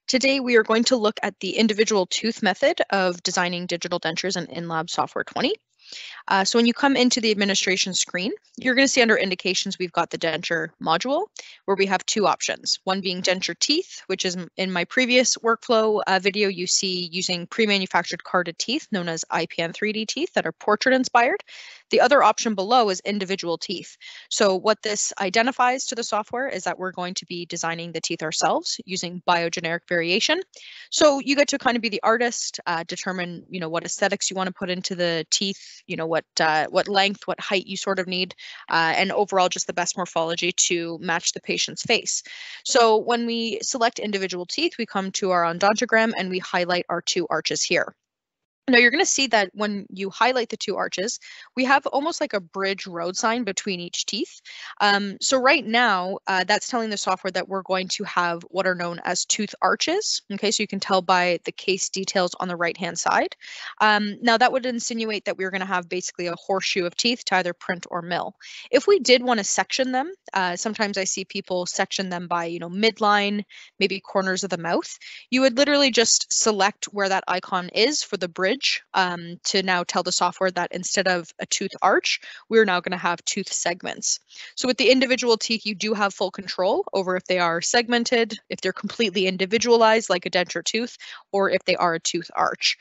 Today, we are going to look at the individual tooth method of designing digital dentures in InLab Software 20. So when you come into the administration screen, you're going to see under indications, we've got the denture module, where we have two options, one being denture teeth, which is in my previous workflow video, you see using pre-manufactured carded teeth known as IPN 3D teeth that are portrait inspired. The other option below is individual teeth. So what this identifies to the software is that we're going to be designing the teeth ourselves using Biogeneric variation. So you get to kind of be the artist, determine, what aesthetics you want to put into the teeth, what length, what height you sort of need, and overall just the best morphology to match the patient's face. So when we select individual teeth, we come to our odontogram and we highlight our two arches here. Now you're going to see that when you highlight the two arches, we have almost like a bridge road sign between each teeth. So right now, that's telling the software that we're going to have what are known as tooth arches. Okay, so you can tell by the case details on the right-hand side. Now that would insinuate that we're going to have basically a horseshoe of teeth to either print or mill. If we did want to section them, sometimes I see people section them by, midline, maybe corners of the mouth. You would literally just select where that icon is for the bridge to now tell the software that instead of a tooth arch, we're now going to have tooth segments. So with the individual teeth, you do have full control over if they are segmented, if they're completely individualized like a denture tooth, or if they are a tooth arch.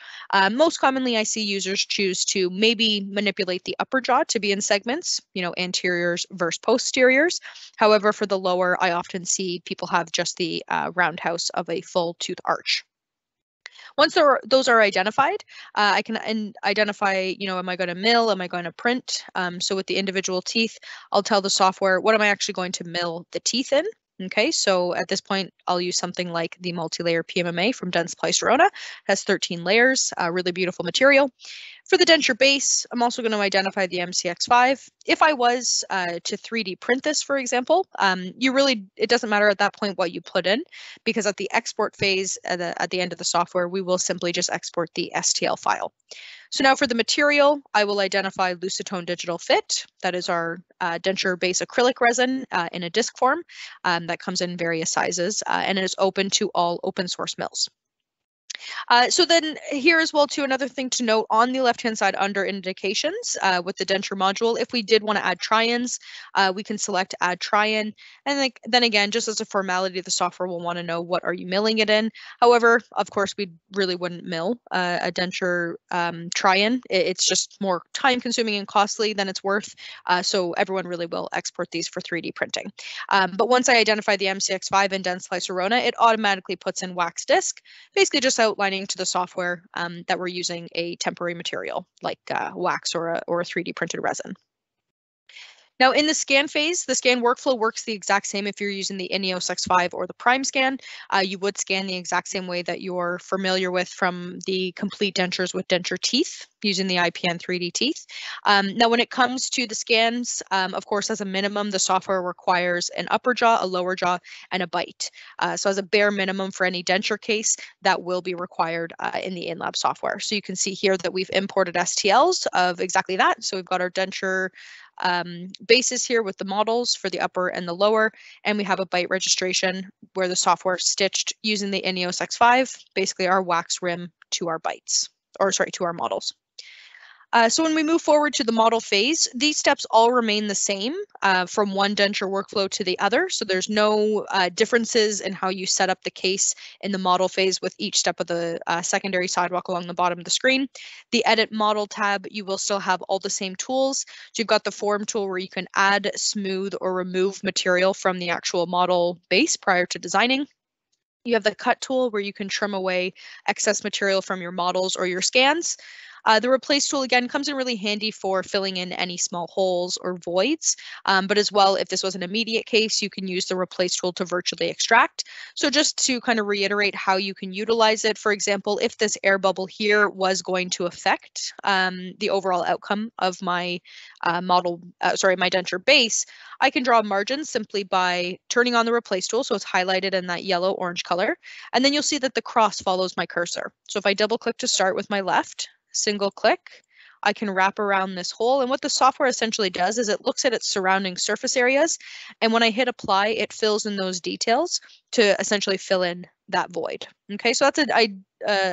Most commonly, I see users choose to maybe manipulate the upper jaw to be in segments, anteriors versus posteriors. However, for the lower, I often see people have just the roundhouse of a full tooth arch. Once those are identified, I can identify, am I going to mill? Am I going to print? So with the individual teeth, I'll tell the software, what am I actually going to mill the teeth in? Okay, so at this point, I'll use something like the multi-layer PMMA from Dentsply Sirona. It has 13 layers, really beautiful material. For the denture base, I'm also going to identify the MCX5. If I was to 3D print this, for example, it doesn't matter at that point what you put in, because at the export phase, at the end of the software, we will simply just export the STL file. So now for the material, I will identify Lucitone Digital Fit. That is our denture base acrylic resin in a disc form that comes in various sizes and is open to all open source mills. So then here as well, too, another thing to note on the left-hand side under indications with the denture module, if we did want to add try-ins, we can select add try-in. And then again, just as a formality, the software will want to know what are you milling it in. However, of course, we really wouldn't mill a denture try-in. It's just more time-consuming and costly than it's worth. So everyone really will export these for 3D printing. But once I identify the MCX5 and Dentsply Sirona, it automatically puts in wax disc, basically just outlining to the software that we're using a temporary material like wax or a 3D printed resin. Now in the scan phase, the scan workflow works the exact same if you're using the INEOS X5 or the Prime Scan. You would scan the exact same way that you're familiar with from the complete dentures with denture teeth using the IPN 3D teeth. Now when it comes to the scans, of course, as a minimum, the software requires an upper jaw, a lower jaw, and a bite. So as a bare minimum for any denture case, that will be required in the InLab software. So you can see here that we've imported STLs of exactly that. So we've got our denture bases here with the models for the upper and the lower, and we have a byte registration where the software stitched using the INEOS X5, basically our wax rim to our bytes, or sorry, to our models. So when we move forward to the model phase, these steps all remain the same from one denture workflow to the other. So there's no differences in how you set up the case in the model phase with each step of the secondary sidewalk along the bottom of the screen. The Edit Model tab, you will still have all the same tools. So you've got the Form tool where you can add, smooth, or remove material from the actual model base prior to designing. You have the Cut tool where you can trim away excess material from your models or your scans. The Replace tool, again, comes in really handy for filling in any small holes or voids, but as well, if this was an immediate case, you can use the Replace tool to virtually extract. So just to kind of reiterate how you can utilize it, for example, if this air bubble here was going to affect the overall outcome of my my denture base, I can draw margins simply by turning on the Replace tool, so it's highlighted in that yellow-orange color, and then you'll see that the cross follows my cursor. So if I double-click to start with my left, single click, I can wrap around this hole. And what the software essentially does is it looks at its surrounding surface areas. And when I hit apply, it fills in those details to essentially fill in that void. Okay, so that's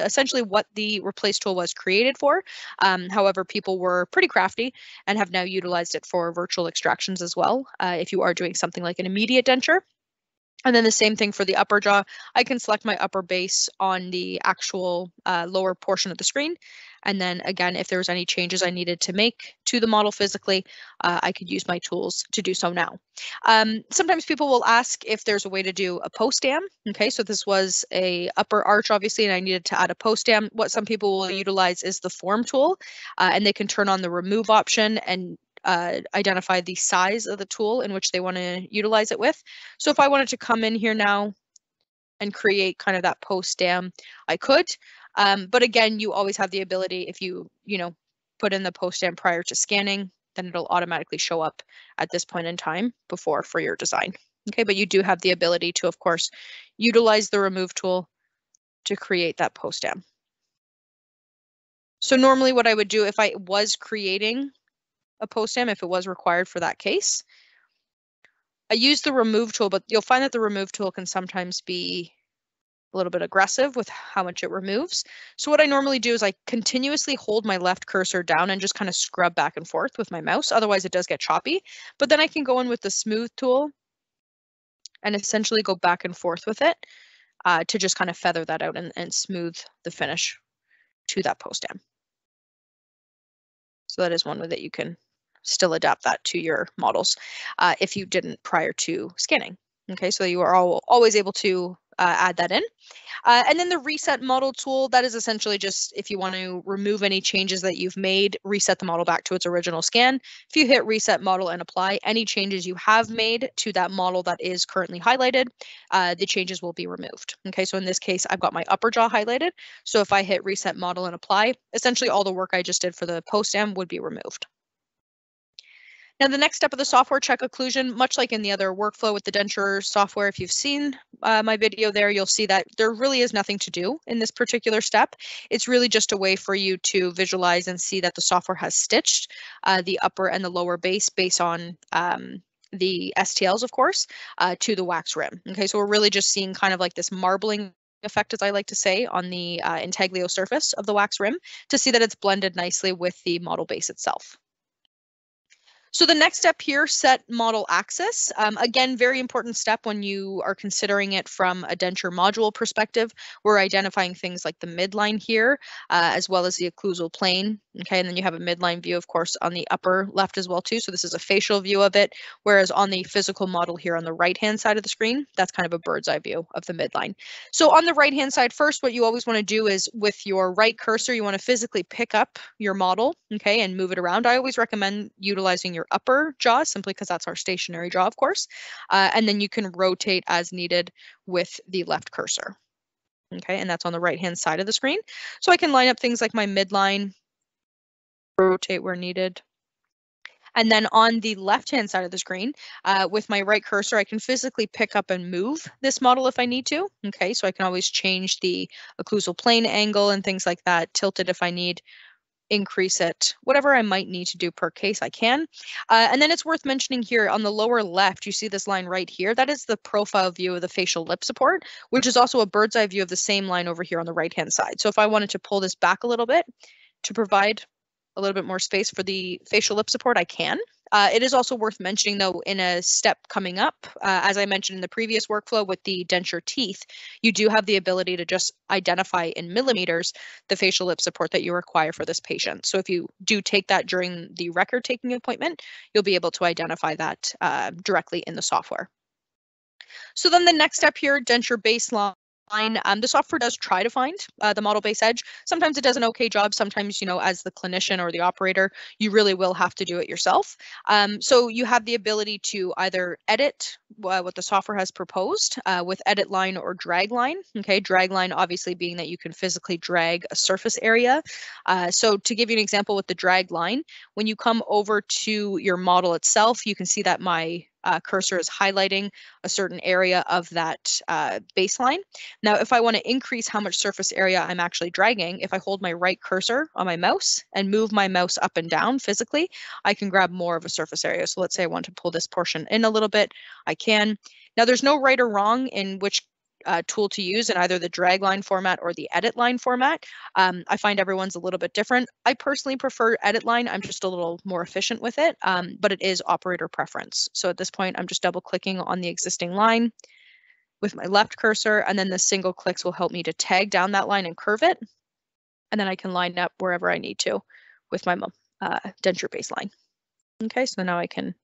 essentially what the replace tool was created for. However, people were pretty crafty and have now utilized it for virtual extractions as well, if you are doing something like an immediate denture. And then the same thing for the upper jaw. I can select my upper base on the actual lower portion of the screen. And then again, if there was any changes I needed to make to the model physically, I could use my tools to do so now. Sometimes people will ask if there's a way to do a post-dam. Okay, so this was a upper arch, obviously, and I needed to add a post-dam. What some people will utilize is the form tool, and they can turn on the remove option and identify the size of the tool in which they want to utilize it with. So if I wanted to come in here now and create kind of that post dam, I could. But again, you always have the ability, if you put in the post dam prior to scanning, then it'll automatically show up at this point in time for your design. Okay, but you do have the ability to, of course, utilize the remove tool to create that post dam. So normally what I would do if I was creating a post dam, if it was required for that case, I use the remove tool, but you'll find that the remove tool can sometimes be a little bit aggressive with how much it removes. So what I normally do is I continuously hold my left cursor down and just kind of scrub back and forth with my mouse. Otherwise it does get choppy, but then I can go in with the smooth tool and essentially go back and forth with it to just kind of feather that out and smooth the finish to that post dam. So that is one way that you can still adapt that to your models if you didn't prior to scanning. Okay, so you are always able to add that in. And then the reset model tool, that is essentially just if you want to remove any changes that you've made, reset the model back to its original scan. If you hit reset model and apply, any changes you have made to that model that is currently highlighted, the changes will be removed. Okay, so in this case, I've got my upper jaw highlighted. So if I hit reset model and apply, essentially all the work I just did for the post-dam would be removed. Now, the next step of the software, check occlusion, much like in the other workflow with the denture software. If you've seen my video there, you'll see that there really is nothing to do in this particular step. It's really just a way for you to visualize and see that the software has stitched the upper and the lower base based on the STLs, of course, to the wax rim. Okay, so we're really just seeing kind of like this marbling effect, as I like to say, on the intaglio surface of the wax rim to see that it's blended nicely with the model base itself. So the next step here, set model axis. Again, very important step when you are considering it from a denture module perspective. We're identifying things like the midline here, as well as the occlusal plane. Okay, and then you have a midline view, of course, on the upper left as well too. So this is a facial view of it, whereas on the physical model here on the right-hand side of the screen, that's kind of a bird's eye view of the midline. So on the right-hand side first, what you always want to do is with your right cursor, you want to physically pick up your model, okay, and move it around. I always recommend utilizing your upper jaw simply because that's our stationary jaw, of course, and then you can rotate as needed with the left cursor. Okay, and that's on the right hand side of the screen. So I can line up things like my midline, rotate where needed. And then on the left hand side of the screen, with my right cursor, I can physically pick up and move this model if I need to. Okay, so I can always change the occlusal plane angle and things like that, tilt it if I need, increase it, whatever I might need to do per case, I can. And then it's worth mentioning here on the lower left, you see this line right here. That is the profile view of the facial lip support, which is also a bird's eye view of the same line over here on the right hand side. So if I wanted to pull this back a little bit to provide a little bit more space for the facial lip support, I can. It is also worth mentioning, though, in a step coming up, as I mentioned in the previous workflow with the denture teeth, you do have the ability to just identify in millimeters the facial lip support that you require for this patient. So if you do take that during the record taking appointment, you'll be able to identify that directly in the software. So then the next step here, denture baseline. The software does try to find the model base edge. Sometimes it does an okay job. Sometimes, you know, as the clinician or the operator, you really will have to do it yourself. So you have the ability to either edit what the software has proposed with edit line or drag line. Okay, drag line obviously being that you can physically drag a surface area. So to give you an example with the drag line, when you come over to your model itself, you can see that my cursor is highlighting a certain area of that baseline. Now, if I want to increase how much surface area I'm actually dragging, if I hold my right cursor on my mouse and move my mouse up and down physically, I can grab more of a surface area. So let's say I want to pull this portion in a little bit, I can. Now, there's no right or wrong in which tool to use in either the drag line format or the edit line format. I find everyone's a little bit different. I personally prefer edit line. I'm just a little more efficient with it, but it is operator preference. So at this point, I'm just double clicking on the existing line with my left cursor, and then the single clicks will help me to tag down that line and curve it. And then I can line up wherever I need to with my denture baseline. Okay, so now I can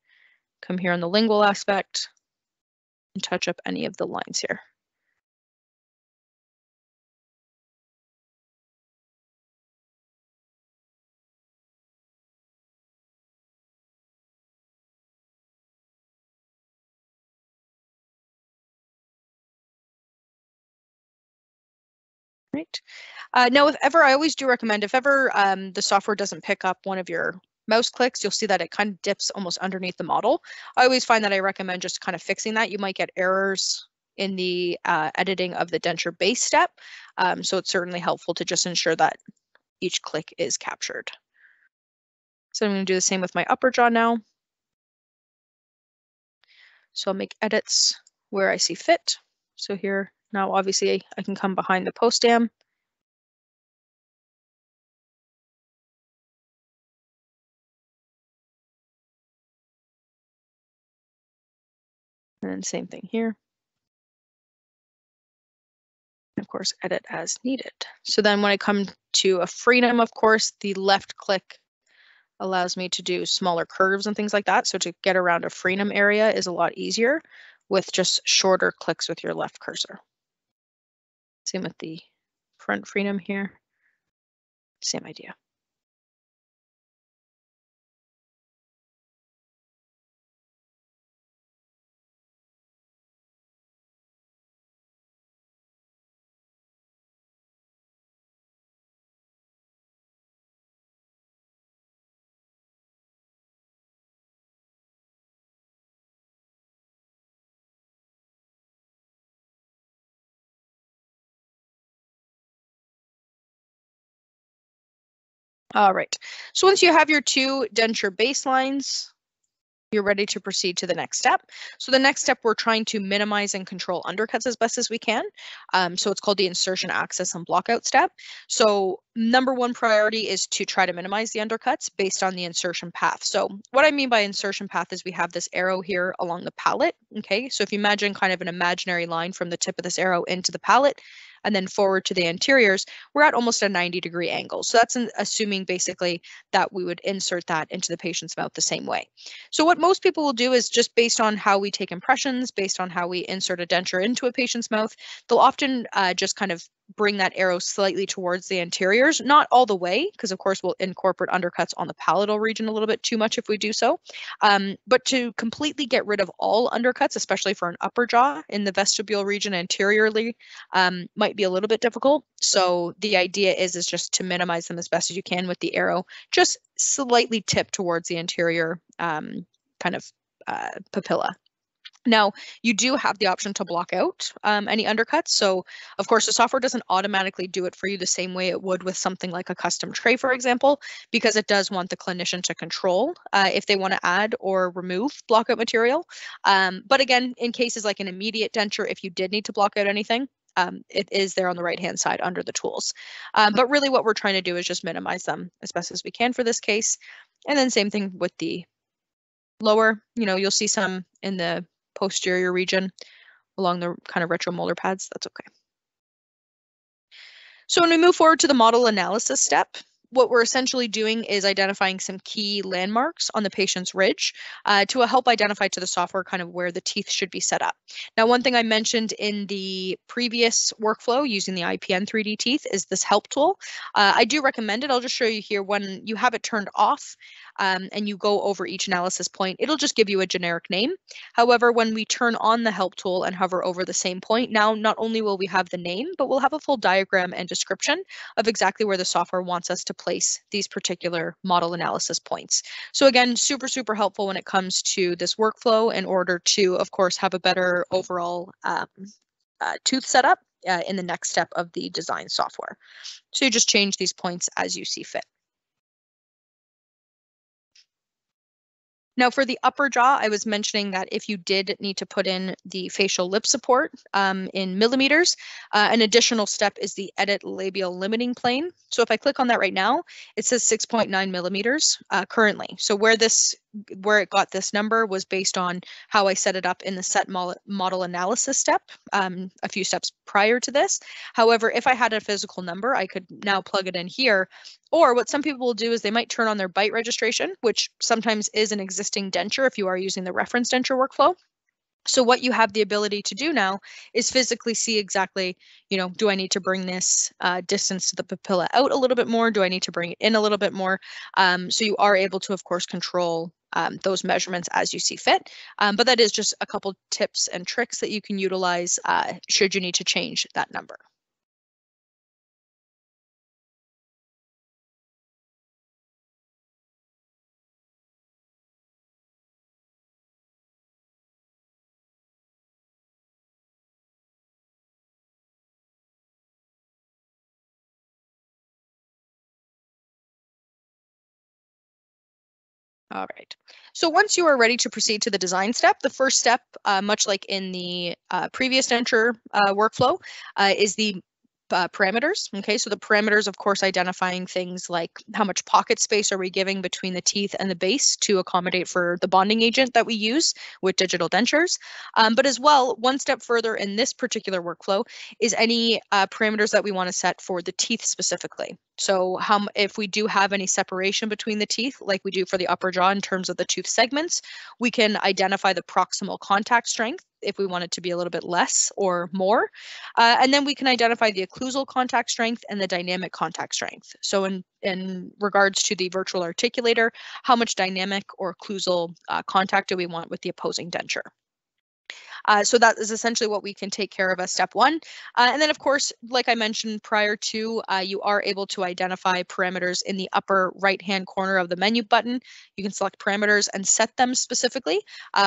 come here on the lingual aspect and touch up any of the lines here. Right. Now, if ever, I always do recommend, if ever the software doesn't pick up one of your mouse clicks, you'll see that it kind of dips almost underneath the model. I always find that I recommend just kind of fixing that. You might get errors in the editing of the denture base step. So it's certainly helpful to just ensure that each click is captured. So I'm going to do the same with my upper jaw now. So I'll make edits where I see fit. So here, now obviously I can come behind the post-dam. And then same thing here. And of course, edit as needed. So then when I come to a frenum, of course, the left click allows me to do smaller curves and things like that. So to get around a frenum area is a lot easier with just shorter clicks with your left cursor. Same with the front frenum here. Same idea. All right, so once you have your two denture baselines, you're ready to proceed to the next step. So the next step, we're trying to minimize and control undercuts as best as we can. So it's called the insertion access and blockout step. So number one priority is to try to minimize the undercuts based on the insertion path. So what I mean by insertion path is we have this arrow here along the palate. Okay, so if you imagine kind of an imaginary line from the tip of this arrow into the palate, and then forward to the anteriors, we're at almost a 90-degree angle. So that's assuming basically that we would insert that into the patient's mouth the same way. So what most people will do is just based on how we take impressions, based on how we insert a denture into a patient's mouth, they'll often just kind of bring that arrow slightly towards the anteriors, not all the way, because of course we'll incorporate undercuts on the palatal region a little bit too much if we do so. But to completely get rid of all undercuts, especially for an upper jaw in the vestibule region anteriorly, might be a little bit difficult. So the idea is just to minimize them as best as you can with the arrow, just slightly tipped towards the anterior kind of papilla. Now, you do have the option to block out any undercuts. So, of course, the software doesn't automatically do it for you the same way it would with something like a custom tray, for example, because it does want the clinician to control if they want to add or remove blockout material. But again, in cases like an immediate denture, if you did need to block out anything, it is there on the right-hand side under the tools. But really what we're trying to do is just minimize them as best as we can for this case. And then same thing with the lower, you'll see some in the posterior region along the kind of retromolar pads. That's okay. So when we move forward to the model analysis step, what we're essentially doing is identifying some key landmarks on the patient's ridge to help identify to the software kind of where the teeth should be set up. Now, one thing I mentioned in the previous workflow using the IPN 3D teeth is this help tool. I do recommend it. I'll just show you here when you have it turned off and you go over each analysis point, it'll just give you a generic name. However, when we turn on the help tool and hover over the same point, now not only will we have the name, but we'll have a full diagram and description of exactly where the software wants us to place these particular model analysis points. So again, super, super helpful when it comes to this workflow in order to, of course, have a better overall tooth setup in the next step of the design software. So you just change these points as you see fit. Now for the upper jaw, I was mentioning that if you did need to put in the facial lip support in millimeters, an additional step is the edit labial limiting plane. So if I click on that right now, it says 6.9 millimeters currently. So where it got this number was based on how I set it up in the set model analysis step a few steps prior to this. However, if I had a physical number, I could now plug it in here. Or what some people will do is they might turn on their Byte registration, which sometimes is an existing denture if you are using the reference denture workflow. So what you have the ability to do now is physically see exactly, do I need to bring this distance to the papilla out a little bit more? Do I need to bring it in a little bit more? So you are able to, of course, control those measurements as you see fit. But that is just a couple tips and tricks that you can utilize should you need to change that number. All right. So once you are ready to proceed to the design step, the first step, much like in the previous denture workflow, is the parameters. Okay, so the parameters, of course, identifying things like how much pocket space are we giving between the teeth and the base to accommodate for the bonding agent that we use with digital dentures. But as well, one step further in this particular workflow is any parameters that we want to set for the teeth specifically. So if we do have any separation between the teeth, like we do for the upper jaw in terms of the tooth segments, we can identify the proximal contact strength if we want it to be a little bit less or more. And then we can identify the occlusal contact strength and the dynamic contact strength. So in regards to the virtual articulator, how much dynamic or occlusal contact do we want with the opposing denture? So that is essentially what we can take care of as step one. And then, of course, like I mentioned prior to, you are able to identify parameters in the upper right-hand corner of the menu button. You can select parameters and set them specifically,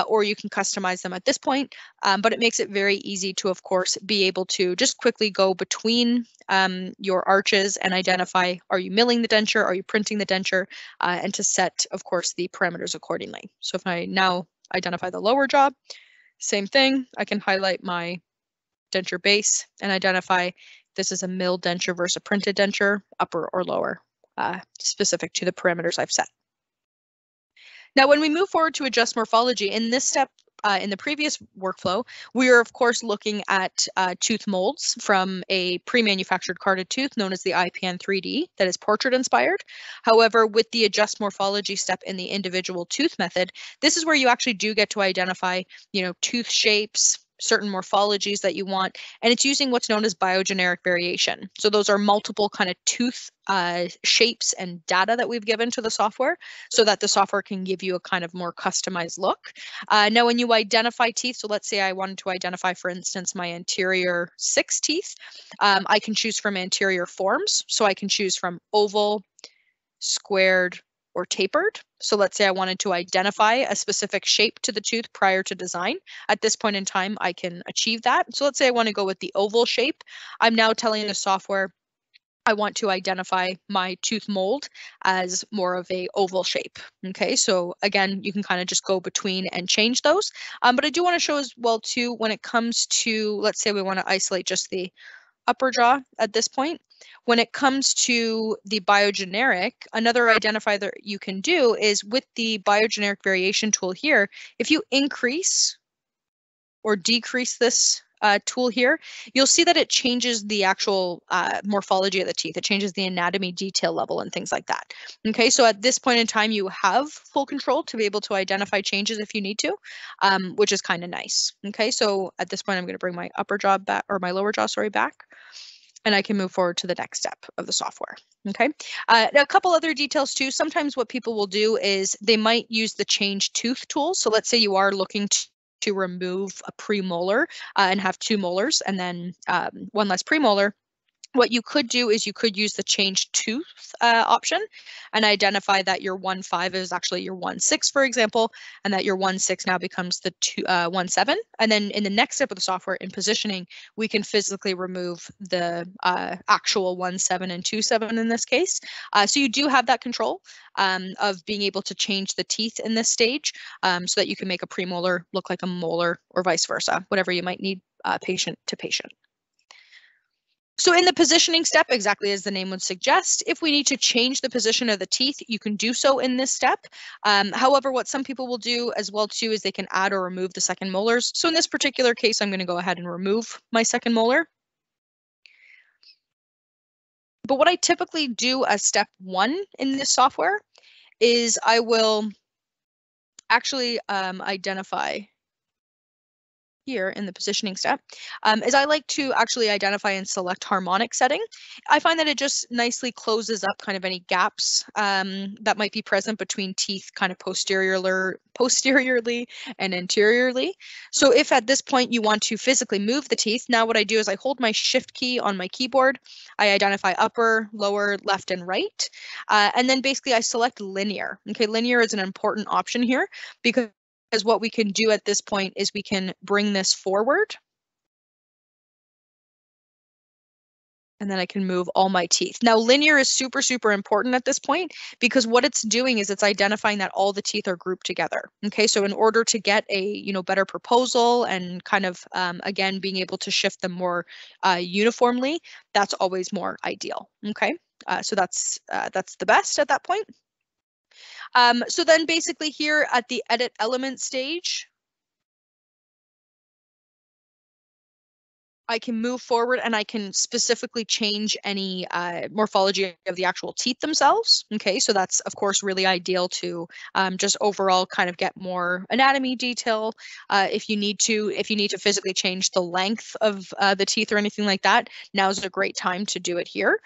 or you can customize them at this point. But it makes it very easy to, of course, be able to just quickly go between your arches and identify, are you milling the denture, are you printing the denture, and to set, of course, the parameters accordingly. So if I now identify the lower jaw, same thing, I can highlight my denture base and identify this is a milled denture versus a printed denture, upper or lower, specific to the parameters I've set. Now, when we move forward to adjust morphology, in this step, in the previous workflow, we are, of course, looking at tooth molds from a pre-manufactured carded tooth known as the IPN 3D that is portrait inspired. However, with the adjust morphology step in the individual tooth method, this is where you actually do get to identify, tooth shapes, certain morphologies that you want, and it's using what's known as biogeneric variation. So those are multiple kind of tooth shapes and data that we've given to the software so that the software can give you a kind of more customized look. Now, when you identify teeth, so let's say I wanted to identify, for instance, my anterior 6 teeth, I can choose from anterior forms. So I can choose from oval, squared, or tapered. So let's say I wanted to identify a specific shape to the tooth prior to design. At this point in time, I can achieve that. So let's say I want to go with the oval shape. I'm now telling the software I want to identify my tooth mold as more of a oval shape. Okay, so again, you can kind of just go between and change those. But I do want to show as well too, when it comes to, let's say we want to isolate just the upper jaw at this point. When it comes to the biogeneric, another identifier that you can do is with the biogeneric variation tool here, if you increase or decrease this tool here, you'll see that it changes the actual morphology of the teeth. It changes the anatomy detail level and things like that. Okay, so at this point in time, you have full control to be able to identify changes if you need to, which is kind of nice. Okay, so at this point, I'm going to bring my upper jaw back, or my lower jaw, sorry, back. And I can move forward to the next step of the software. Okay, now a couple other details too. Sometimes what people will do is they might use the change tooth tool. So let's say you are looking to remove a premolar and have 2 molars and then one less premolar. What you could do is you could use the change tooth option and identify that your 1.5 is actually your 1.6, for example, and that your 1.6 now becomes the 1.7. And then in the next step of the software, in positioning, we can physically remove the actual 1.7 and 2.7 in this case. So you do have that control of being able to change the teeth in this stage so that you can make a premolar look like a molar or vice versa, whatever you might need patient to patient. So in the positioning step, exactly as the name would suggest, if we need to change the position of the teeth, you can do so in this step. However, what some people will do as well too is they can add or remove the second molars. So in this particular case, I'm going to go ahead and remove my second molar. But what I typically do as step 1 in this software is I will actually identify here in the positioning step is I like to actually identify and select harmonic setting. I find that it just nicely closes up kind of any gaps that might be present between teeth kind of posteriorly and anteriorly. So if at this point you want to physically move the teeth, now what I do is I hold my shift key on my keyboard, I identify upper, lower, left, and right, and then basically I select linear. Okay, linear is an important option here because what we can do at this point is we can bring this forward. And then I can move all my teeth. Now, linear is super, super important at this point because what it's doing is it's identifying that all the teeth are grouped together. Okay, so in order to get a better proposal and kind of, again, being able to shift them more uniformly, that's always more ideal. Okay, so that's the best at that point. So then basically here at the edit element stage, I can move forward and I can specifically change any morphology of the actual teeth themselves. Okay, so that's of course really ideal to just overall kind of get more anatomy detail. If you need to physically change the length of the teeth or anything like that, now's a great time to do it here.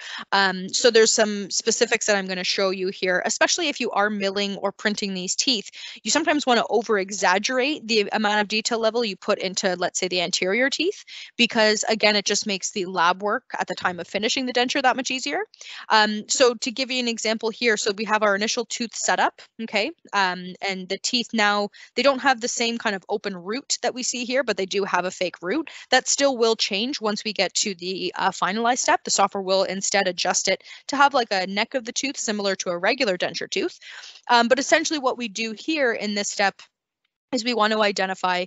So there's some specifics that I'm going to show you here, especially if you are milling or printing these teeth. You sometimes want to over exaggerate the amount of detail level you put into, let's say, the anterior teeth, because again, it just makes the lab work at the time of finishing the denture that much easier. So to give you an example here, so we have our initial tooth setup, okay, and the teeth now, they don't have the same kind of open root that we see here, but they do have a fake root. That still will change once we get to the finalized step. The software will instead adjust it to have like a neck of the tooth similar to a regular denture tooth. But essentially what we do here in this step is we want to identify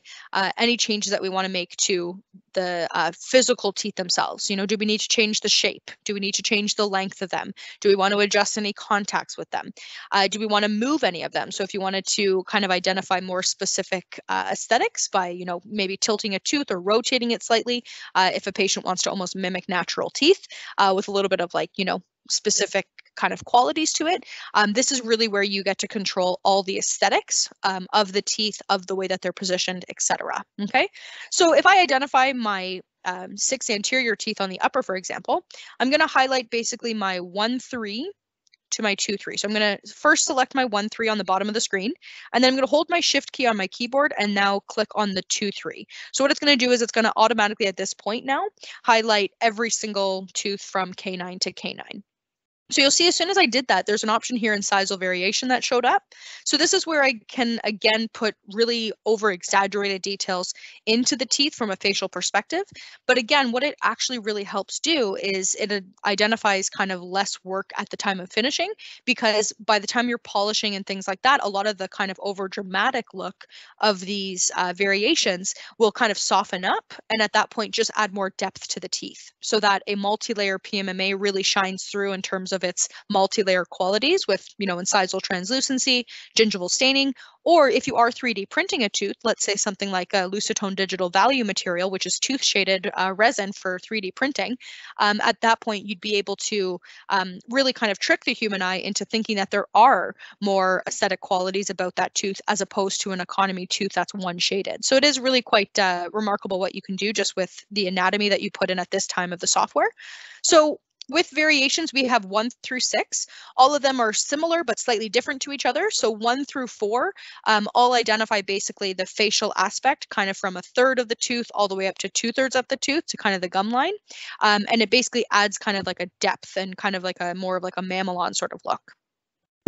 any changes that we want to make to the physical teeth themselves. Do we need to change the shape? Do we need to change the length of them? Do we want to adjust any contacts with them? Do we want to move any of them? So if you wanted to kind of identify more specific aesthetics by, maybe tilting a tooth or rotating it slightly, if a patient wants to almost mimic natural teeth with a little bit of like, specific kind of qualities to it. This is really where you get to control all the aesthetics of the teeth, of the way that they're positioned, etc. Okay, so if I identify my 6 anterior teeth on the upper, for example, I'm going to highlight basically my 1.3 to my 2.3. So I'm going to first select my 1.3 on the bottom of the screen, and then I'm going to hold my shift key on my keyboard and now click on the 2.3. So what it's going to do is it's going to automatically at this point now highlight every single tooth from K9 to K9. So you'll see as soon as I did that, there's an option here in Incisal Variation that showed up. So this is where I can, again, put really over-exaggerated details into the teeth from a facial perspective. But again, what it actually really helps do is it identifies kind of less work at the time of finishing, because by the time you're polishing and things like that, a lot of the kind of over-dramatic look of these variations will kind of soften up, and at that point, just add more depth to the teeth so that a multi-layer PMMA really shines through in terms of its multi-layer qualities with, incisal translucency, gingival staining, or if you are 3D printing a tooth, let's say something like a Lucitone digital value material, which is tooth shaded resin for 3D printing, at that point, you'd be able to really kind of trick the human eye into thinking that there are more aesthetic qualities about that tooth as opposed to an economy tooth that's one shaded. So it is really quite remarkable what you can do just with the anatomy that you put in at this time of the software. So With variations, we have 1 through 6. All of them are similar but slightly different to each other. So 1 through 4 all identify basically the facial aspect, kind of from a third of the tooth all the way up to 2/3 of the tooth to kind of the gum line. And it basically adds kind of like a depth and kind of like a more of like a mamelon sort of look.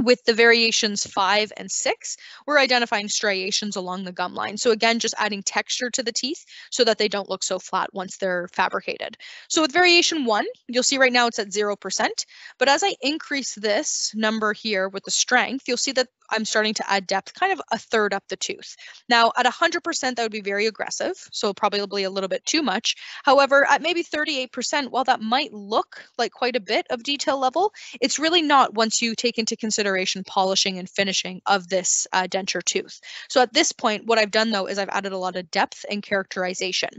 With the variations 5 and 6, we're identifying striations along the gum line. So again, just adding texture to the teeth so that they don't look so flat once they're fabricated. So with variation 1, you'll see right now it's at 0%, but as I increase this number here with the strength, you'll see that I'm starting to add depth kind of a third up the tooth. Now at 100%, that would be very aggressive, so probably a little bit too much. However, at maybe 38%, while that might look like quite a bit of detail level, it's really not once you take into consideration polishing and finishing of this denture tooth. So at this point, what I've done though is I've added a lot of depth and characterization.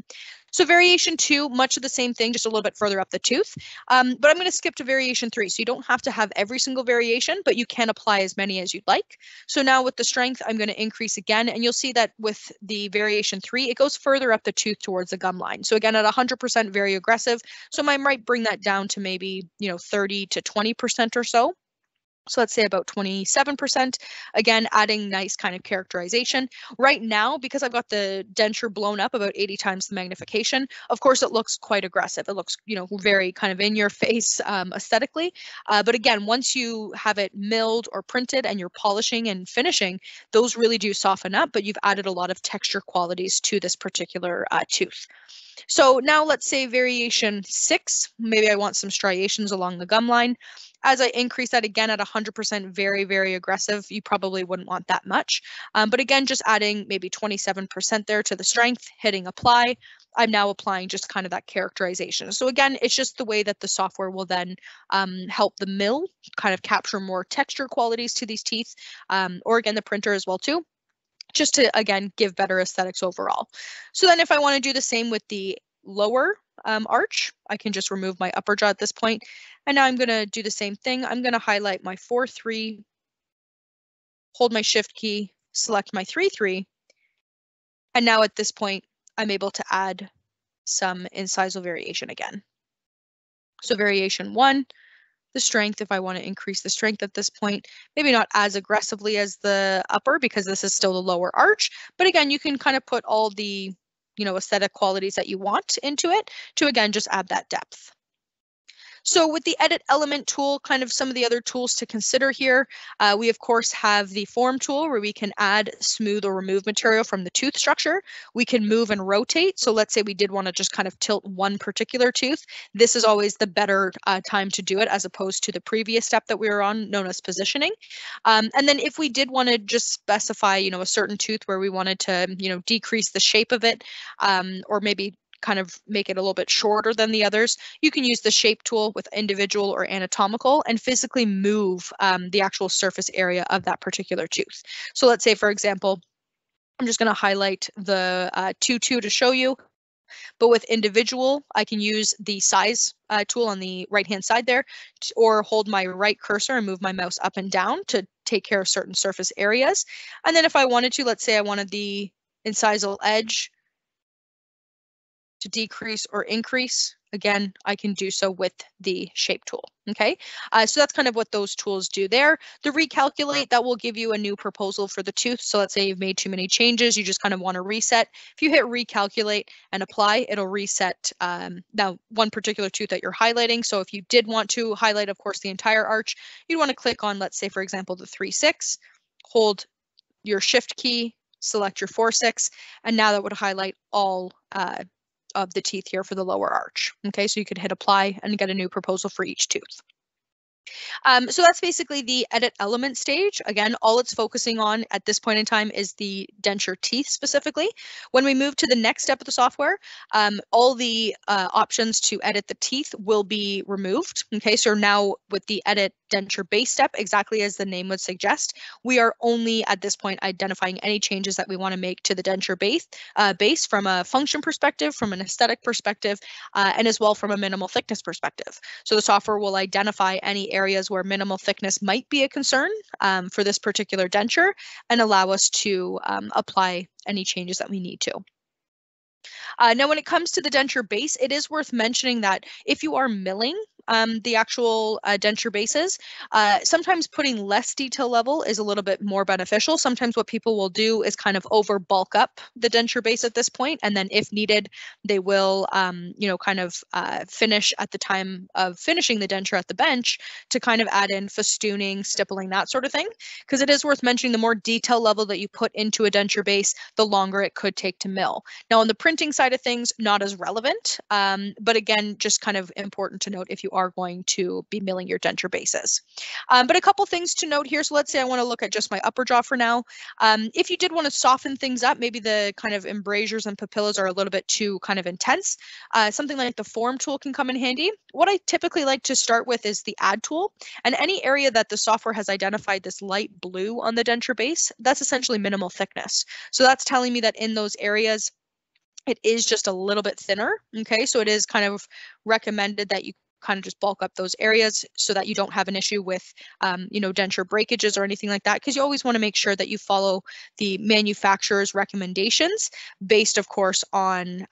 So variation 2, much of the same thing, just a little bit further up the tooth. But I'm going to skip to variation 3. So you don't have to have every single variation, but you can apply as many as you'd like. So now with the strength, I'm going to increase again. And you'll see that with the variation 3, it goes further up the tooth towards the gum line. So again, at 100%, very aggressive. So I might bring that down to maybe, 30 to 20% or so. So let's say about 27%, again, adding nice kind of characterization. Right now, because I've got the denture blown up about 80 times the magnification, of course, it looks quite aggressive. It looks, very kind of in your face aesthetically. But again, once you have it milled or printed and you're polishing and finishing, those really do soften up, but you've added a lot of texture qualities to this particular tooth. So now let's say variation 6, maybe I want some striations along the gum line. As I increase that again at 100%, very, very aggressive, you probably wouldn't want that much. But again, just adding maybe 27% there to the strength, hitting apply. I'm now applying just kind of that characterization. So again, it's just the way that the software will then help the mill kind of capture more texture qualities to these teeth, or again, the printer as well too, just to, again, give better aesthetics overall. So then if I want to do the same with the lower arch, I can just remove my upper jaw at this point. And now I'm going to do the same thing. I'm going to highlight my 4-3, hold my shift key, select my 3-3. And now at this point, I'm able to add some incisal variation again. So variation 1, the strength, if I want to increase the strength at this point, maybe not as aggressively as the upper because this is still the lower arch. But again, you can kind of put all the aesthetic qualities that you want into it to, again, just add that depth. So with the edit element tool, kind of some of the other tools to consider here, we of course have the form tool where we can add, smooth, or remove material from the tooth structure. We can move and rotate. So let's say we did want to just kind of tilt one particular tooth. This is always the better time to do it as opposed to the previous step that we were on, known as positioning. And then if we did want to just specify, a certain tooth where we wanted to, decrease the shape of it, or maybe kind of make it a little bit shorter than the others, you can use the shape tool with individual or anatomical and physically move the actual surface area of that particular tooth. So let's say, for example, I'm just going to highlight the 2-2 to show you. But with individual, I can use the size tool on the right-hand side there, or hold my right cursor and move my mouse up and down to take care of certain surface areas. And then if I wanted to, let's say I wanted the incisal edge to decrease or increase, again, I can do so with the shape tool. Okay, so that's kind of what those tools do there. The recalculate, that will give you a new proposal for the tooth. So let's say you've made too many changes, you just kind of want to reset. If you hit recalculate and apply, it'll reset now one particular tooth that you're highlighting. So if you did want to highlight, of course, the entire arch, you'd want to click on, let's say, for example, the 3-6, hold your shift key, select your 4-6, and now that would highlight all of the teeth here for the lower arch. Okay, so you could hit apply and get a new proposal for each tooth. So that's basically the edit element stage. Again, all it's focusing on at this point in time is the denture teeth specifically. When we move to the next step of the software, all the options to edit the teeth will be removed. Okay, so now with the edit denture base step, exactly as the name would suggest, we are only at this point identifying any changes that we want to make to the denture base from a function perspective, from an aesthetic perspective, and as well from a minimal thickness perspective. So the software will identify any areas where minimal thickness might be a concern for this particular denture and allow us to apply any changes that we need to. Now, when it comes to the denture base, it is worth mentioning that if you are milling the actual denture bases. Sometimes putting less detail level is a little bit more beneficial. Sometimes what people will do is kind of over bulk up the denture base at this point, and then if needed, they will, kind of finish at the time of finishing the denture at the bench to kind of add in festooning, stippling, that sort of thing. Because it is worth mentioning, the more detail level that you put into a denture base, the longer it could take to mill. Now, on the printing side of things, not as relevant, but again, just kind of important to note if you are going to be milling your denture bases. But a couple things to note here. So let's say I want to look at just my upper jaw for now. If you did want to soften things up, maybe the kind of embrasures and papillas are a little bit too kind of intense, something like the form tool can come in handy. What I typically like to start with is the add tool, and any area that the software has identified this light blue on the denture base, that's essentially minimal thickness. So that's telling me that in those areas, it is just a little bit thinner. Okay, so it is kind of recommended that you kind of just bulk up those areas so that you don't have an issue with, denture breakages or anything like that, because you always want to make sure that you follow the manufacturer's recommendations based, of course, on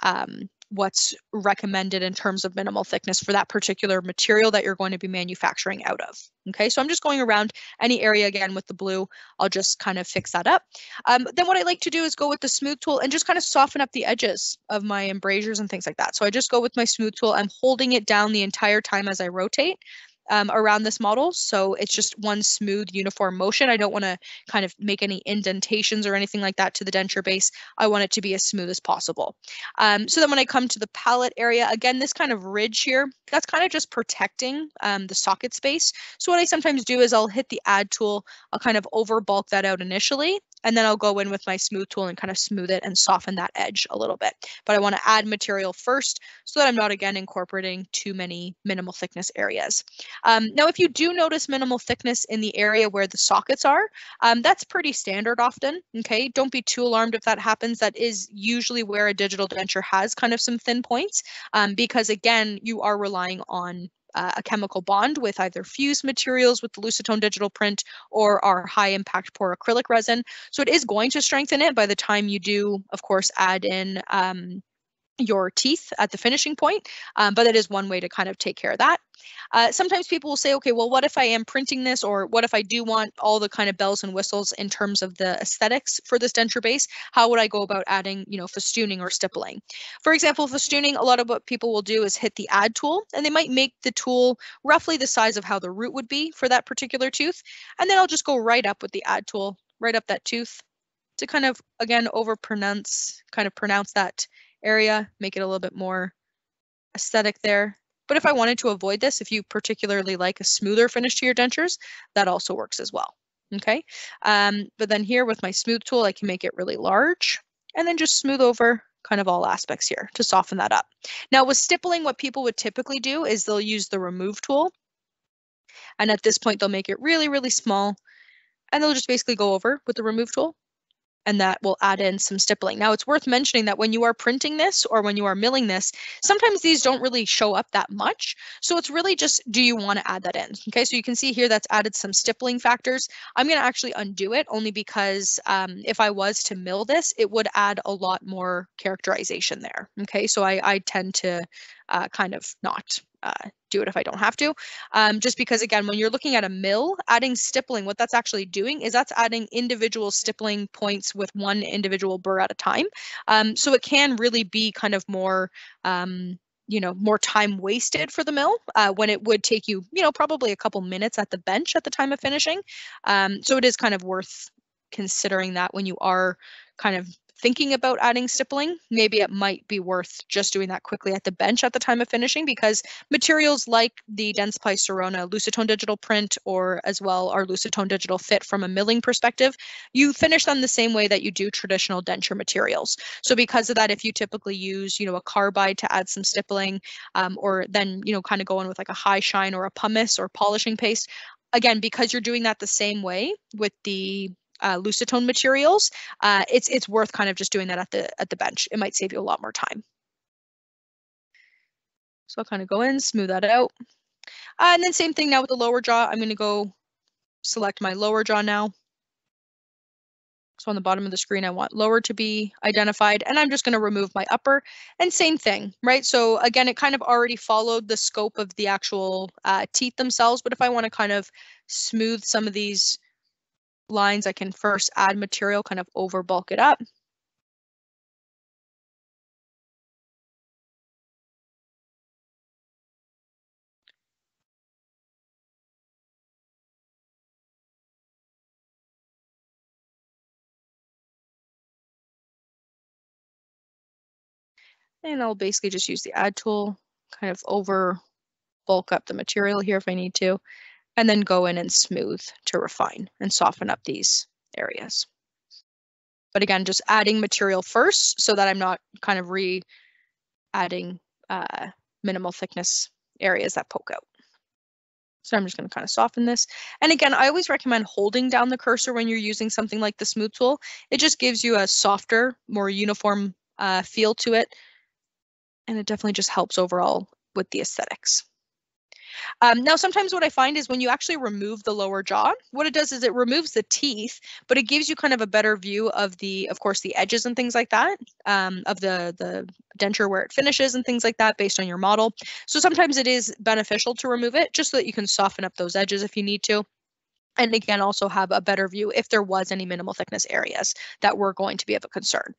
what's recommended in terms of minimal thickness for that particular material that you're going to be manufacturing out of. Okay, so I'm just going around any area again with the blue. I'll just kind of fix that up. Then what I like to do is go with the smooth tool and just kind of soften up the edges of my embrasures and things like that. So I just go with my smooth tool. I'm holding it down the entire time as I rotate around this model. So it's just one smooth, uniform motion. I don't want to kind of make any indentations or anything like that to the denture base. I want it to be as smooth as possible. So then when I come to the palate area, again, this kind of ridge here, that's kind of just protecting the socket space. So what I sometimes do is I'll hit the add tool, I'll kind of over bulk that out initially, and then I'll go in with my smooth tool and kind of smooth it and soften that edge a little bit. But I want to add material first so that I'm not, again, incorporating too many minimal thickness areas. Now, if you do notice minimal thickness in the area where the sockets are, that's pretty standard often. Okay, don't be too alarmed if that happens. That is usually where a digital denture has kind of some thin points, because again, you are relying on a chemical bond with either fused materials with the Lucitone digital print or our high impact pour acrylic resin. So it is going to strengthen it by the time you do, of course, add in your teeth at the finishing point, but it is one way to kind of take care of that. Sometimes people will say, okay, well, what if I am printing this, or what if I do want all the kind of bells and whistles in terms of the aesthetics for this denture base? How would I go about adding, festooning or stippling? For example, festooning, a lot of what people will do is hit the add tool, and they might make the tool roughly the size of how the root would be for that particular tooth. And then I'll just go right up with the add tool, right up that tooth to kind of, again, pronounce that area, make it a little bit more aesthetic there. But if I wanted to avoid this, if you particularly like a smoother finish to your dentures, that also works as well. Okay, but then here with my smooth tool, I can make it really large and then just smooth over kind of all aspects here to soften that up. Now with stippling, what people would typically do is they'll use the remove tool. And at this point, they'll make it really, really small. And they'll just basically go over with the remove tool, and that will add in some stippling. Now, it's worth mentioning that when you are printing this or when you are milling this, sometimes these don't really show up that much. So it's really just, do you want to add that in? Okay, so you can see here that's added some stippling factors. I'm going to actually undo it only because if I was to mill this, it would add a lot more characterization there. Okay, so I tend to kind of not do it if I don't have to. Just because, again, when you're looking at a mill, adding stippling, what that's actually doing is that's adding individual stippling points with one individual burr at a time. So it can really be kind of more, more time wasted for the mill when it would take you, probably a couple minutes at the bench at the time of finishing. So it is kind of worth considering that when you are kind of thinking about adding stippling, maybe it might be worth just doing that quickly at the bench at the time of finishing, because materials like the Dentsply Sirona Lucitone digital print, or as well our Lucitone digital fit from a milling perspective, you finish them the same way that you do traditional denture materials. So because of that, if you typically use, a carbide to add some stippling, or then, kind of go in with like a high shine or a pumice or polishing paste, again, because you're doing that the same way with the Lucitone materials, it's worth kind of just doing that at the bench. It might save you a lot more time. So I'll kind of go in, smooth that out. And then same thing now with the lower jaw. I'm going to go select my lower jaw now. So on the bottom of the screen, I want lower to be identified, and I'm just going to remove my upper, and same thing, right? So again, it kind of already followed the scope of the actual teeth themselves, but if I want to kind of smooth some of these lines, I can first add material, kind of over bulk it up. And I'll basically just use the add tool, kind of over bulk up the material here if I need to, and then go in and smooth to refine and soften up these areas. But again, just adding material first so that I'm not kind of re-adding minimal thickness areas that poke out. So I'm just going to kind of soften this. And again, I always recommend holding down the cursor when you're using something like the smooth tool. It just gives you a softer, more uniform feel to it. And it definitely just helps overall with the aesthetics. Now, sometimes what I find is when you actually remove the lower jaw, what it does is it removes the teeth, but it gives you kind of a better view of of course, the edges and things like that, of the denture where it finishes and things like that based on your model. So sometimes it is beneficial to remove it just so that you can soften up those edges if you need to. And again, also have a better view if there was any minimal thickness areas that were going to be of a concern.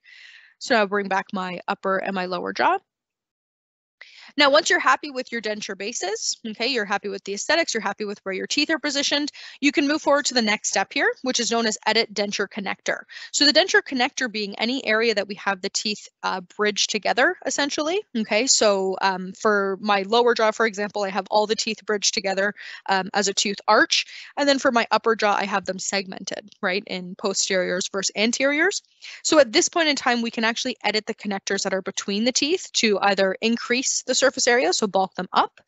So I'll bring back my upper and my lower jaw. Now, once you're happy with your denture bases, okay, you're happy with the aesthetics, you're happy with where your teeth are positioned, you can move forward to the next step here, which is known as edit denture connector. So the denture connector being any area that we have the teeth bridged together, essentially. Okay, so for my lower jaw, for example, I have all the teeth bridged together as a tooth arch. And then for my upper jaw, I have them segmented, right, in posteriors versus anteriors. So at this point in time, we can actually edit the connectors that are between the teeth to either increase the surface area, so bulk them up,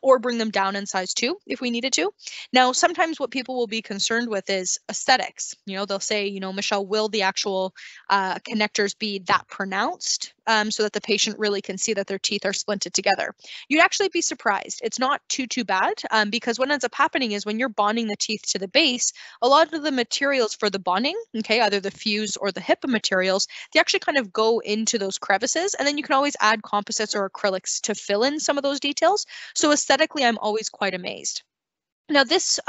or bring them down in size too, if we needed to. Now, sometimes what people will be concerned with is aesthetics. You know, they'll say, you know, Michelle, will the actual connectors be that pronounced so that the patient really can see that their teeth are splinted together? You'd actually be surprised. It's not too bad because what ends up happening is when you're bonding the teeth to the base, a lot of the materials for the bonding, okay, either the fuse or the HIPAA materials, they actually kind of go into those crevices, and then you can always add composites or acrylics to fill in some of those details. So aesthetically, I'm always quite amazed. Now, this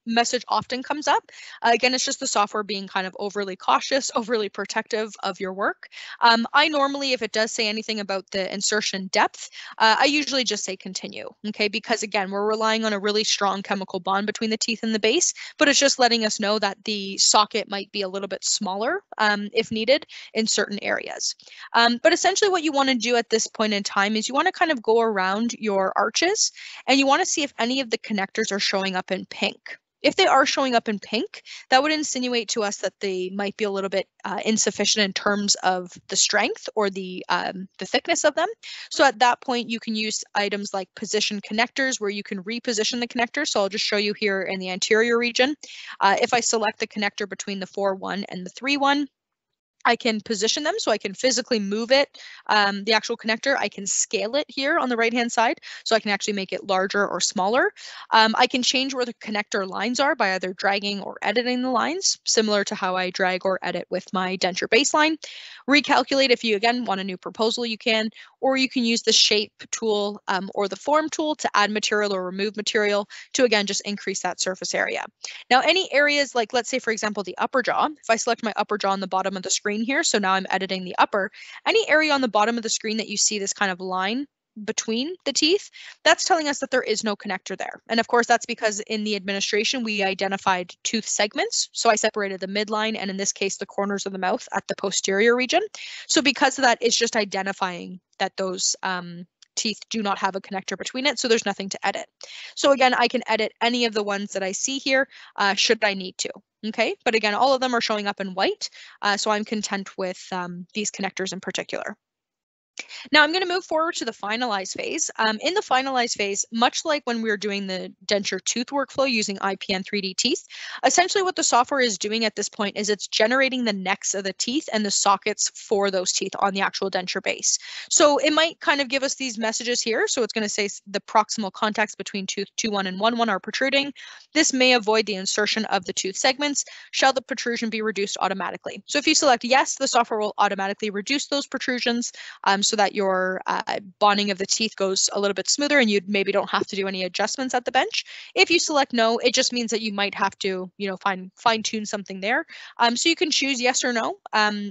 message often comes up. Again, it's just the software being kind of overly cautious, overly protective of your work. I normally, if it does say anything about the insertion depth, I usually just say continue, okay? Because again, we're relying on a really strong chemical bond between the teeth and the base, but it's just letting us know that the socket might be a little bit smaller if needed in certain areas. But essentially what you want to do at this point in time is you want to kind of go around your arches and you want to see if any of the connectors are showing up in pink. If they are showing up in pink, that would insinuate to us that they might be a little bit insufficient in terms of the strength or the thickness of them. So at that point, you can use items like position connectors where you can reposition the connector. So I'll just show you here in the anterior region. If I select the connector between the 4-1 and the 3-1, I can position them so I can physically move it, the actual connector. I can scale it here on the right-hand side, so I can actually make it larger or smaller. I can change where the connector lines are by either dragging or editing the lines, similar to how I drag or edit with my denture baseline. Recalculate if you, again, want a new proposal, you can, or you can use the shape tool or the form tool to add material or remove material to, again, just increase that surface area. Now, any areas like, let's say, for example, the upper jaw, if I select my upper jaw on the bottom of the screen here, so now I'm editing the upper, any area on the bottom of the screen that you see this kind of line between the teeth, that's telling us that there is no connector there. And of course, that's because in the administration, we identified tooth segments. So I separated the midline and in this case, the corners of the mouth at the posterior region. So because of that, it's just identifying that those teeth do not have a connector between it, so there's nothing to edit. So again, I can edit any of the ones that I see here should I need to. Okay, but again, all of them are showing up in white, so I'm content with these connectors in particular. Now I'm going to move forward to the finalized phase. In the finalized phase, much like when we were doing the denture tooth workflow using IPN 3D teeth, essentially what the software is doing at this point is it's generating the necks of the teeth and the sockets for those teeth on the actual denture base. So it might kind of give us these messages here. So it's going to say the proximal contacts between tooth 2-1 and 1-1 are protruding. This may avoid the insertion of the tooth segments. Shall the protrusion be reduced automatically? So if you select yes, the software will automatically reduce those protrusions so that your bonding of the teeth goes a little bit smoother and you maybe don't have to do any adjustments at the bench. If you select no, it just means that you might have to, fine tune something there. So you can choose yes or no.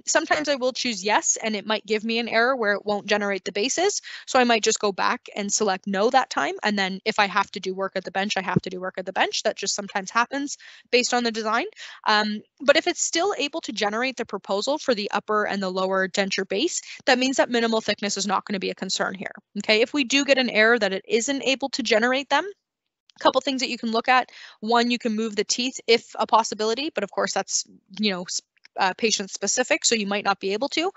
Sometimes I will choose yes, and it might give me an error where it won't generate the bases. So I might just go back and select no that time. And then if I have to do work at the bench, I have to do work at the bench. That just sometimes happens based on the design. But if it's still able to generate the proposal for the upper and the lower denture base, that means that minimal thickness is not going to be a concern here. Okay, if we do get an error that it isn't able to generate them, a couple things that you can look at. One, you can move the teeth if a possibility, but of course that's, patient specific, so you might not be able to,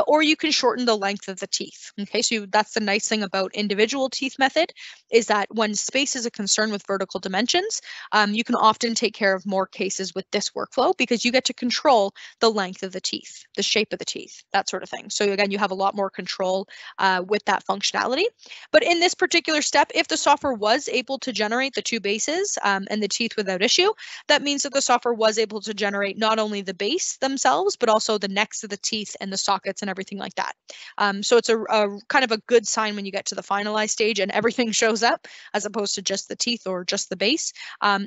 or you can shorten the length of the teeth. Okay, so that's the nice thing about individual teeth method, is that when space is a concern with vertical dimensions, you can often take care of more cases with this workflow because you get to control the length of the teeth, the shape of the teeth, that sort of thing. So again, you have a lot more control with that functionality. But in this particular step, if the software was able to generate the two bases and the teeth without issue, that means that the software was able to generate not only the base themselves, but also the necks of the teeth and the sockets and everything like that. So it's a kind of a good sign when you get to the finalized stage and everything shows up, as opposed to just the teeth or just the base.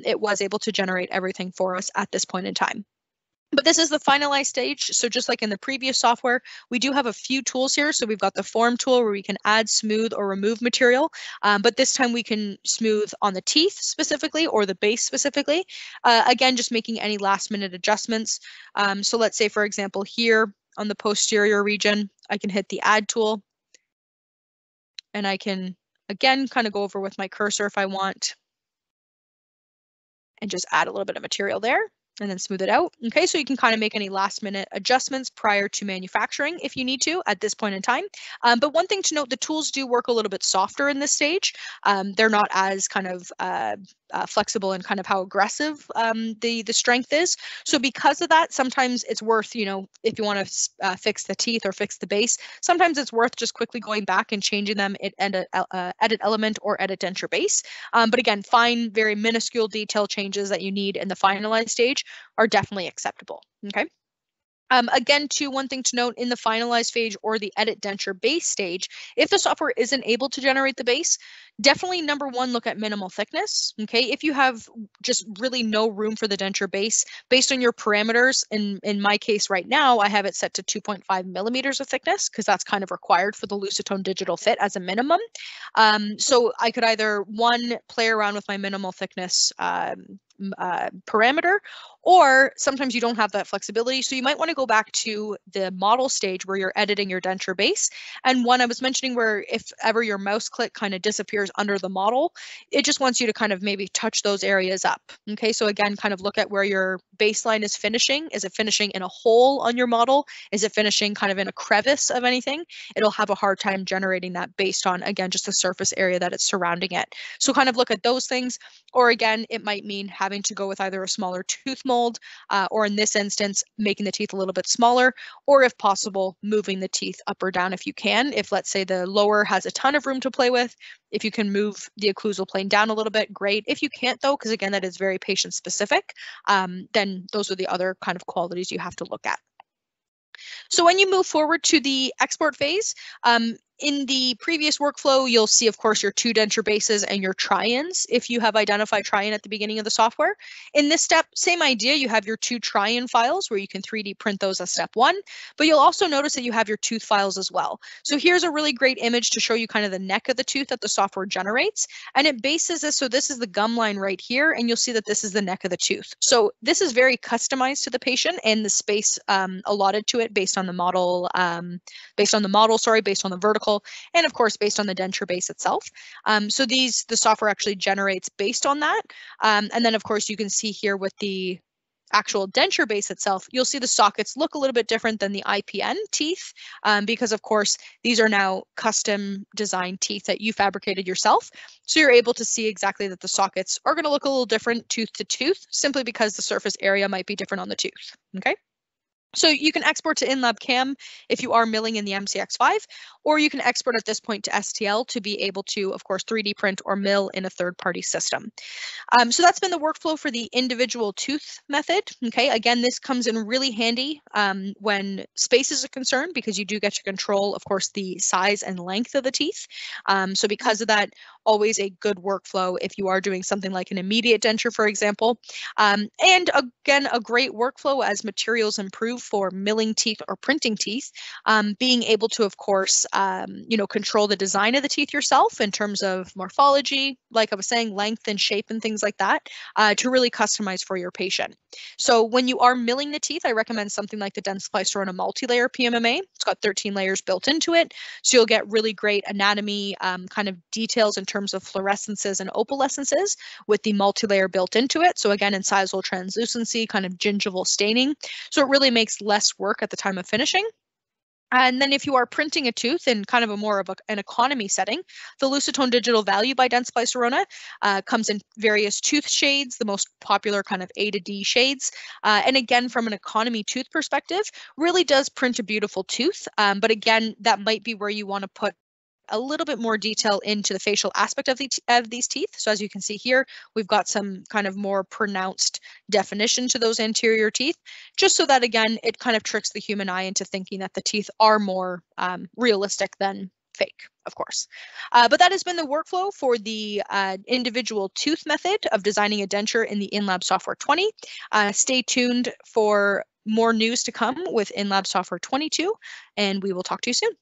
It was able to generate everything for us at this point in time. But this is the finalized stage. So just like in the previous software, we do have a few tools here. So we've got the form tool where we can add, smooth, or remove material. But this time we can smooth on the teeth specifically or the base specifically. Again, just making any last minute adjustments. So let's say, for example, here on the posterior region, I can hit the add tool. And I can, again, kind of go over with my cursor if I want. And just add a little bit of material there. And then smooth it out. Okay, so you can kind of make any last minute adjustments prior to manufacturing if you need to at this point in time. But one thing to note, the tools do work a little bit softer in this stage. They're not as kind of flexible and kind of how aggressive the strength is. So because of that, sometimes it's worth, if you want to fix the teeth or fix the base, sometimes it's worth just quickly going back and changing them at edit element or edit denture base. But again, fine, very minuscule detail changes that you need in the finalized stage are definitely acceptable. Okay. Again, too, one thing to note in the finalized phase or the edit denture base stage, if the software isn't able to generate the base, definitely number one, look at minimal thickness. Okay, if you have just really no room for the denture base based on your parameters, in my case right now, I have it set to 2.5 millimeters of thickness because that's kind of required for the Lucitone digital fit as a minimum. So I could either play around with my minimal thickness parameter, or sometimes you don't have that flexibility. So you might want to go back to the model stage where you're editing your denture base. And one I was mentioning where if ever your mouse click kind of disappears under the model, it just wants you to kind of maybe touch those areas up. Okay, so again, kind of look at where your baseline is finishing. Is it finishing in a hole on your model? Is it finishing kind of in a crevice of anything? It'll have a hard time generating that based on, again, just the surface area that it's surrounding it. So kind of look at those things. Or again, it might mean having to go with either a smaller tooth mold, or in this instance, making the teeth a little bit smaller, or if possible, moving the teeth up or down if you can. If let's say the lower has a ton of room to play with, if you can move the occlusal plane down a little bit, great. If you can't though, because again, that is very patient specific, then those are the other kind of qualities you have to look at. So when you move forward to the export phase, in the previous workflow, you'll see, of course, your two denture bases and your try-ins if you have identified try-in at the beginning of the software. In this step, same idea, you have your two try-in files where you can 3D print those as step one, but you'll also notice that you have your tooth files as well. So here's a really great image to show you kind of the neck of the tooth that the software generates, and it bases this, so this is the gum line right here, and you'll see that this is the neck of the tooth. So this is very customized to the patient and the space allotted to it based on the model, based on the vertical, and of course based on the denture base itself. So the software actually generates based on that. And then of course you can see here with the actual denture base itself, you'll see the sockets look a little bit different than the IPN teeth because, of course, these are now custom designed teeth that you fabricated yourself. So you're able to see exactly that the sockets are going to look a little different tooth to tooth, simply because the surface area might be different on the tooth. Okay. So you can export to InLab CAM if you are milling in the MCX5, or you can export at this point to STL to be able to, of course, 3D print or mill in a third-party system. So that's been the workflow for the individual tooth method. Okay, again, this comes in really handy when space is a concern, because you do get to control, of course, the size and length of the teeth. So because of that, always a good workflow if you are doing something like an immediate denture, for example. And again, a great workflow as materials improve for milling teeth or printing teeth, being able to, of course, control the design of the teeth yourself in terms of morphology, like I was saying, length and shape and things like that, to really customize for your patient. So when you are milling the teeth, I recommend something like the Dentsply Sirona multi-layer PMMA. It's got 13 layers built into it, so you'll get really great anatomy kind of details in terms of fluorescences and opalescences with the multi-layer built into it. So again, incisal translucency, kind of gingival staining. So it really makes less work at the time of finishing. And then if you are printing a tooth in kind of a more of an economy setting, the Lucitone Digital Value by Dentsply Sirona comes in various tooth shades, the most popular kind of A to D shades. And again, from an economy tooth perspective, really does print a beautiful tooth. But again, that might be where you want to put a little bit more detail into the facial aspect of these teeth. So as you can see here, we've got some kind of more pronounced definition to those anterior teeth, just so that, again, it kind of tricks the human eye into thinking that the teeth are more realistic than fake, of course. But that has been the workflow for the individual tooth method of designing a denture in the InLab Software 20. Stay tuned for more news to come with InLab Software 22, and we will talk to you soon.